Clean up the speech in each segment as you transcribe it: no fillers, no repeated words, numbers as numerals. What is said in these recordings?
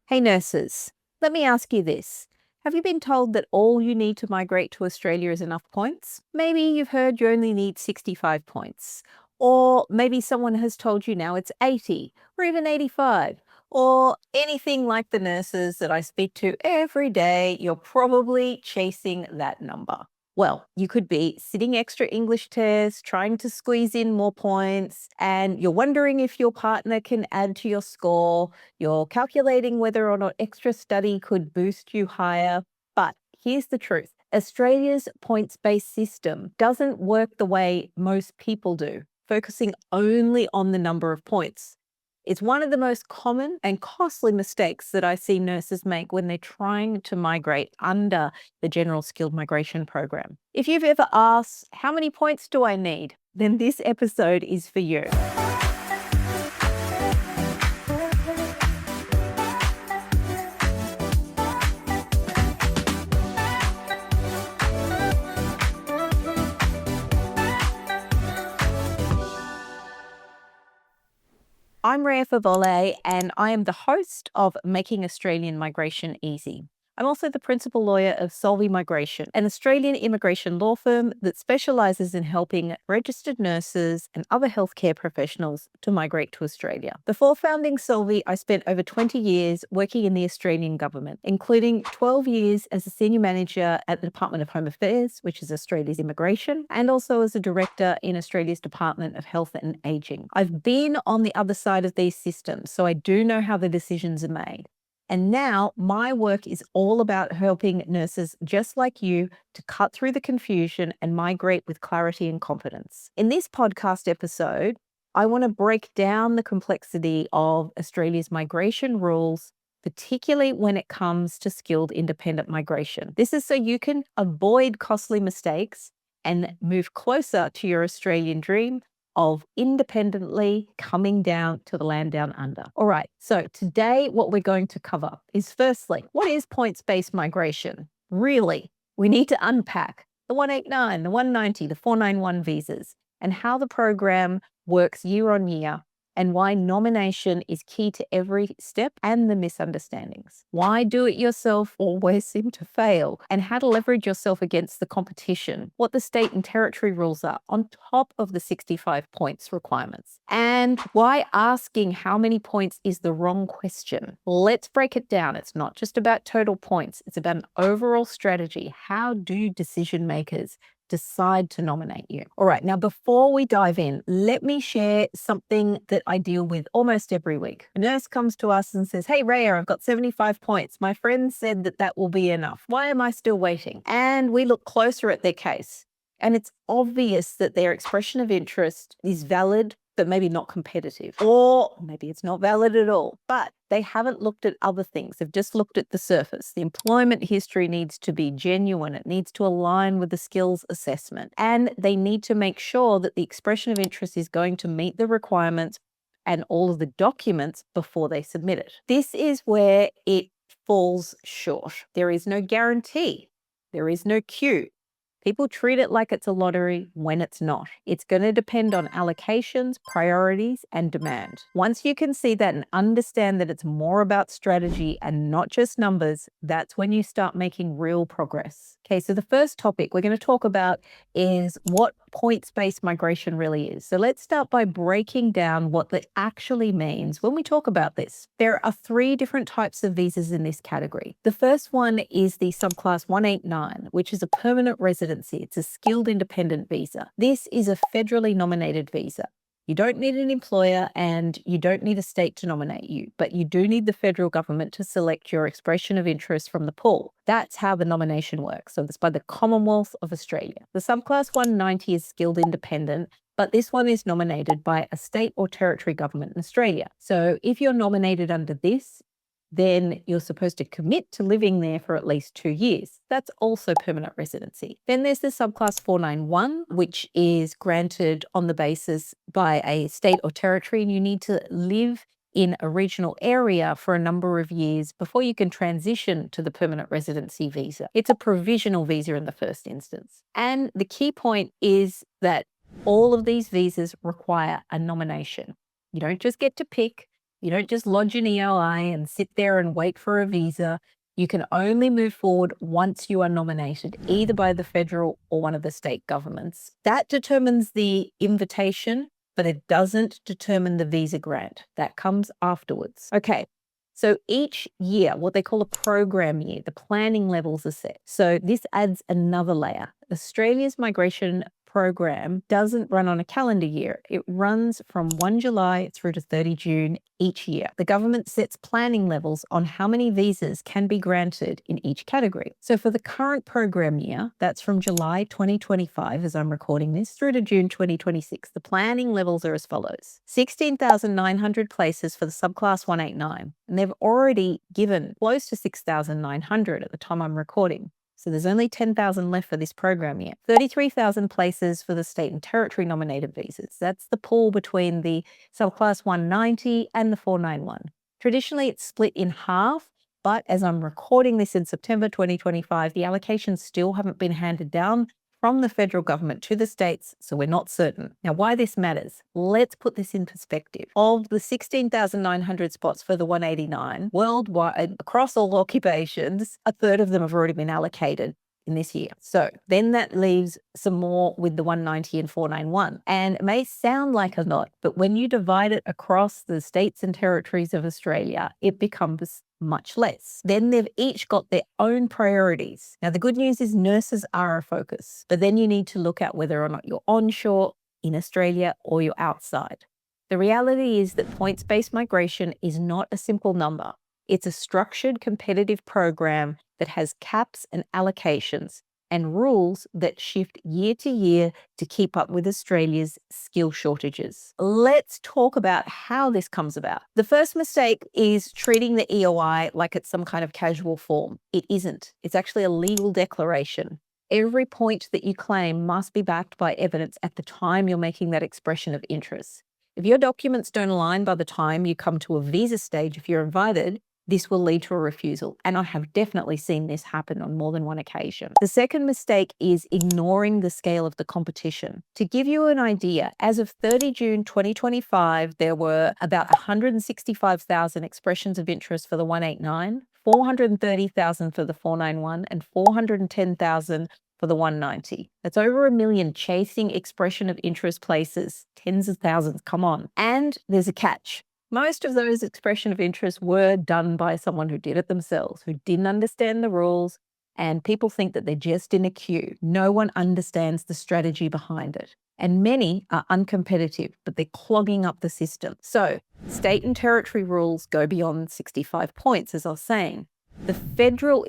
Hey nurses, let me ask you this. Have you been told that all you need to migrate to Australia is enough points? Maybe you've heard you only need 65 points. Or maybe someone has told you now it's 80 or even 85. Or anything like the nurses that I speak to every day, you're probably chasing that number. Well, you could be sitting extra English tests, trying to squeeze in more points, and you're wondering if your partner can add to your score. You're calculating whether or not extra study could boost you higher. But here's the truth. Australia's points-based system doesn't work the way most people do, focusing only on the number of points. It's one of the most common and costly mistakes that I see nurses make when they're trying to migrate under the General Skilled Migration Program. If you've ever asked, how many points do I need? Then this episode is for you. I'm Rhea Fawole, and I am the host of Making Australian Migration Easy. I'm also the principal lawyer of SOLVi Migration, an Australian immigration law firm that specialises in helping registered nurses and other healthcare professionals to migrate to Australia. Before founding SOLVi, I spent over 20 years working in the Australian government, including 12 years as a senior manager at the Department of Home Affairs, which is Australia's immigration, and also as a director in Australia's Department of Health and Ageing. I've been on the other side of these systems, so I do know how the decisions are made. And now my work is all about helping nurses just like you to cut through the confusion and migrate with clarity and confidence. In this podcast episode, I want to break down the complexity of Australia's migration rules, particularly when it comes to skilled independent migration. This is so you can avoid costly mistakes and move closer to your Australian dream of independently coming down to the land down under. All right, so today what we're going to cover is firstly, what is points-based migration? Really, we need to unpack the 189, the 190, the 491 visas, and how the program works year on year, and why nomination is key to every step and the misunderstandings. Why do it yourself always seem to fail, and how to leverage yourself against the competition, what the state and territory rules are on top of the 65 points requirements, and why asking how many points is the wrong question. Let's break it down. It's not just about total points. It's about an overall strategy. How do decision makers decide to nominate you? All right, now before we dive in, let me share something that I deal with almost every week. A nurse comes to us and says, hey, Rhea, I've got 75 points. My friend said that will be enough. Why am I still waiting? And we look closer at their case, and it's obvious that their expression of interest is valid, but maybe not competitive, or maybe it's not valid at all, but they haven't looked at other things. They've just looked at the surface. The employment history needs to be genuine. It needs to align with the skills assessment, and they need to make sure that the expression of interest is going to meet the requirements and all of the documents before they submit it. This is where it falls short. There is no guarantee. There is no queue. People treat it like it's a lottery when it's not. It's going to depend on allocations, priorities, and demand. Once you can see that and understand that it's more about strategy and not just numbers, that's when you start making real progress. Okay, so the first topic we're going to talk about is what points-based migration really is. So let's start by breaking down what that actually means when we talk about this. There are 3 different types of visas in this category. The first one is the subclass 189, which is a permanent residency. It's a skilled independent visa. This is a federally nominated visa. You don't need an employer and you don't need a state to nominate you, but you do need the federal government to select your expression of interest from the pool. That's how the nomination works. So it's by the Commonwealth of Australia. The subclass 190 is skilled independent, but this one is nominated by a state or territory government in Australia. So if you're nominated under this, then you're supposed to commit to living there for at least 2 years. That's also permanent residency. Then there's the subclass 491, which is granted on the basis by a state or territory, and you need to live in a regional area for a number of years before you can transition to the permanent residency visa. It's a provisional visa in the first instance. And the key point is that all of these visas require a nomination. You don't just get to pick. You don't just lodge an EOI and sit there and wait for a visa. You can only move forward once you are nominated, either by the federal or one of the state governments. That determines the invitation, but it doesn't determine the visa grant. That comes afterwards. Okay. So each year, what they call a program year, the planning levels are set. So this adds another layer. Australia's migration program doesn't run on a calendar year. It runs from 1 July through to 30 June each year. The government sets planning levels on how many visas can be granted in each category. So for the current program year, that's from July 2025, as I'm recording this, through to June 2026, the planning levels are as follows. 16,900 places for the subclass 189. And they've already given close to 6,900 at the time I'm recording. So there's only 10,000 left for this program year. 33,000 places for the state and territory nominated visas. That's the pool between the subclass 190 and the 491. Traditionally, it's split in half, but as I'm recording this in September 2025, the allocations still haven't been handed down from the federal government to the states, so we're not certain. Now, why this matters? Let's put this in perspective. Of the 16,900 spots for the 189 worldwide, across all occupations, a third of them have already been allocated in this year. So then that leaves some more with the 190 and 491. And it may sound like a lot, but when you divide it across the states and territories of Australia, it becomes much less. Then they've each got their own priorities. Now, the good news is nurses are a focus, but then you need to look at whether or not you're onshore in Australia or you're outside. The reality is that points-based migration is not a simple number. It's a structured, competitive program that has caps and allocations and rules that shift year to year to keep up with Australia's skill shortages. Let's talk about how this comes about. The first mistake is treating the EOI like it's some kind of casual form. It isn't. It's actually a legal declaration. Every point that you claim must be backed by evidence at the time you're making that expression of interest. If your documents don't align by the time you come to a visa stage, if you're invited, this will lead to a refusal. And I have definitely seen this happen on more than one occasion. The second mistake is ignoring the scale of the competition. To give you an idea, as of 30 June 2025, there were about 165,000 expressions of interest for the 189, 430,000 for the 491, and 410,000 for the 190. That's over 1 million chasing expression of interest places, tens of thousands, come on. And there's a catch. Most of those expression of interest were done by someone who did it themselves, who didn't understand the rules, and people think that they're just in a queue. No one understands the strategy behind it. And many are uncompetitive, but they're clogging up the system. So state and territory rules go beyond 65 points, as I was saying. The federal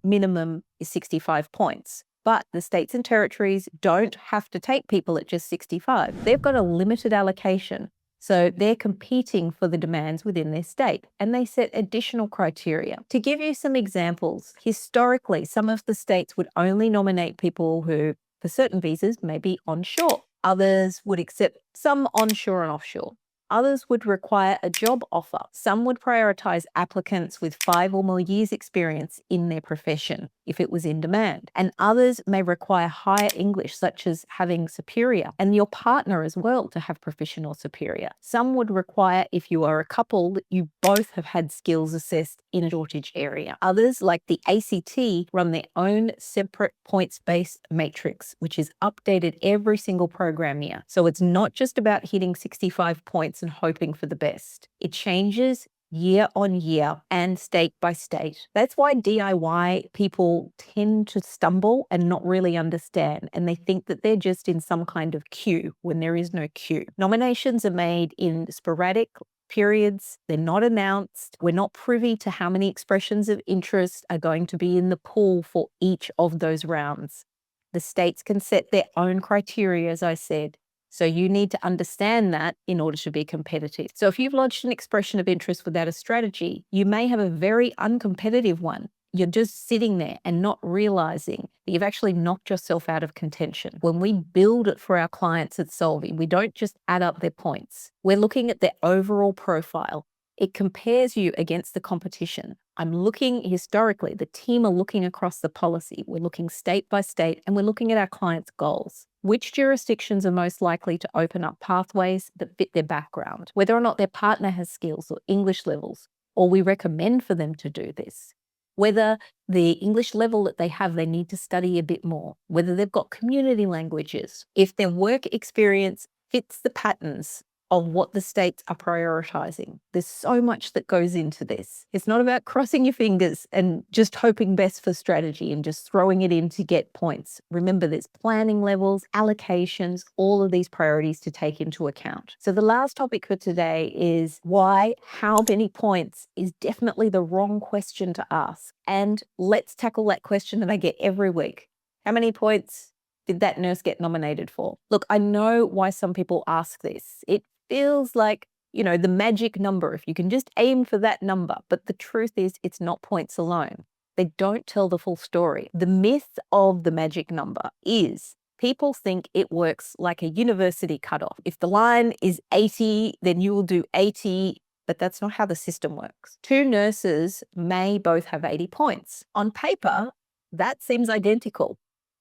minimum is 65 points. But the states and territories don't have to take people at just 65. They've got a limited allocation. So they're competing for the demands within their state, and they set additional criteria. To give you some examples, historically, some of the states would only nominate people who, for certain visas, may be onshore. Others would accept some onshore and offshore. Others would require a job offer. Some would prioritize applicants with 5 or more years experience in their profession if it was in demand. And others may require higher English, such as having superior, and your partner as well to have proficient or superior. Some would require, if you are a couple, that you both have had skills assessed in a shortage area. Others, like the ACT, run their own separate points-based matrix, which is updated every single program year. So it's not just about hitting 65 points and hoping for the best. It changes year on year and state by state. That's why DIY people tend to stumble and not really understand, and they think that they're just in some kind of queue when there is no queue. Nominations are made in sporadic periods. They're not announced. We're not privy to how many expressions of interest are going to be in the pool for each of those rounds. The states can set their own criteria, as I said. So you need to understand that in order to be competitive. So if you've lodged an expression of interest without a strategy, you may have a very uncompetitive one. You're just sitting there and not realizing that you've actually knocked yourself out of contention. When we build it for our clients at SOLVi, we don't just add up their points. We're looking at their overall profile. It compares you against the competition. I'm looking historically, the team are looking across the policy. We're looking state by state, and we're looking at our clients' goals. which jurisdictions are most likely to open up pathways that fit their background, whether or not their partner has skills or English levels, or we recommend for them to do this, whether the English level that they have, they need to study a bit more, whether they've got community languages, if their work experience fits the patterns of what the states are prioritizing. There's so much that goes into this. It's not about crossing your fingers and just hoping best for strategy and just throwing it in to get points. Remember, there's planning levels, allocations, all of these priorities to take into account. So the last topic for today is why how many points is definitely the wrong question to ask. And let's tackle that question that I get every week. How many points did that nurse get nominated for? Look, I know why some people ask this. It feels like, the magic number, if you can just aim for that number. But the truth is, it's not points alone. They don't tell the full story. The myth of the magic number is people think it works like a university cutoff. If the line is 80, then you will do 80, but that's not how the system works. Two nurses may both have 80 points. On paper, that seems identical.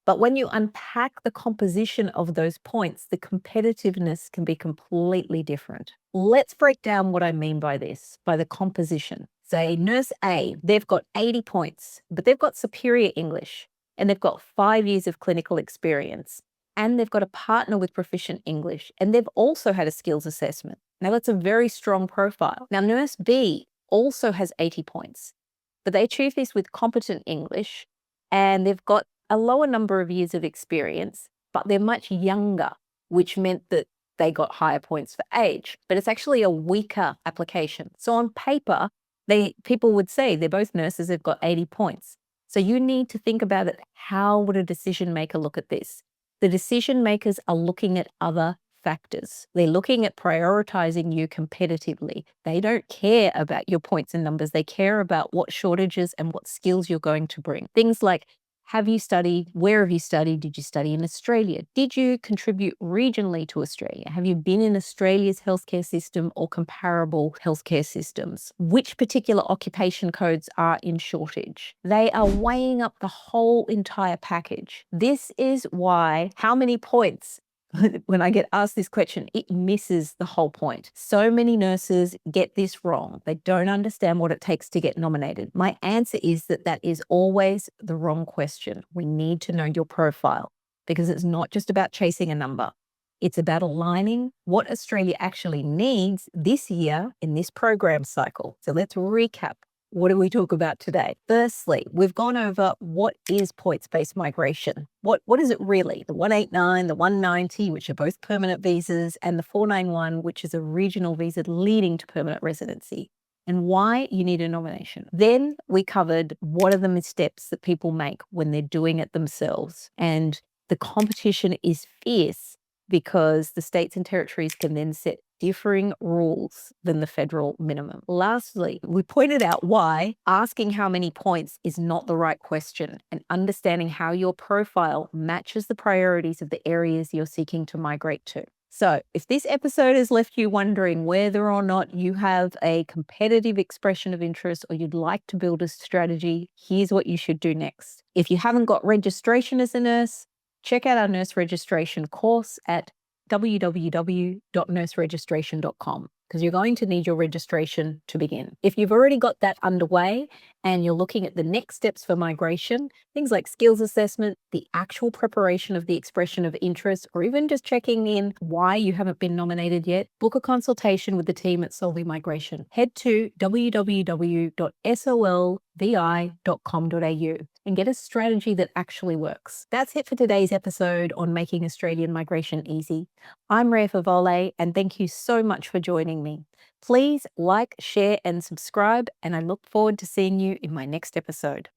But when you unpack the composition of those points, the competitiveness can be completely different. Let's break down what I mean by this, by the composition. Say nurse A, they've got 80 points, but they've got superior English and they've got 5 years of clinical experience and they've got a partner with proficient English and they've also had a skills assessment. Now that's a very strong profile. Now nurse B also has 80 points, but they achieve this with competent English and they've got a lower number of years of experience, but they're much younger, which meant that they got higher points for age, but it's actually a weaker application. So on paper, people would say they're both nurses, they've got 80 points. So you need to think about it. How would a decision maker look at this? The decision makers are looking at other factors. They're looking at prioritizing you competitively. They don't care about your points and numbers. They care about what shortages and what skills you're going to bring. Things like, have you studied? Where have you studied? Did you study in Australia? Did you contribute regionally to Australia? Have you been in Australia's healthcare system or comparable healthcare systems? Which particular occupation codes are in shortage? They are weighing up the whole entire package. This is why how many points when I get asked this question, it misses the whole point. So many nurses get this wrong. They don't understand what it takes to get nominated. My answer is that is always the wrong question. We need to know your profile because it's not just about chasing a number. It's about aligning what Australia actually needs this year in this program cycle. So let's recap. What do we talk about today? Firstly, we've gone over what is points-based migration. What is it really? The 189, the 190, which are both permanent visas, and the 491, which is a regional visa leading to permanent residency, and why you need a nomination. Then we covered what are the missteps that people make when they're doing it themselves. And the competition is fierce because the states and territories can then set differing rules than the federal minimum. Lastly, we pointed out why asking how many points is not the right question and understanding how your profile matches the priorities of the areas you're seeking to migrate to. So if this episode has left you wondering whether or not you have a competitive expression of interest or you'd like to build a strategy, here's what you should do next. If you haven't got registration as a nurse, check out our nurse registration course at www.nurseregistration.com because you're going to need your registration to begin. If you've already got that underway and you're looking at the next steps for migration, things like skills assessment, the actual preparation of the expression of interest, or even just checking in why you haven't been nominated yet, book a consultation with the team at SOLVi Migration. Head to www.solvi.com.au and get a strategy that actually works. That's it for today's episode on making Australian migration easy. I'm Rhea Fawole, and thank you so much for joining me. Please like, share, and subscribe, and I look forward to seeing you in my next episode.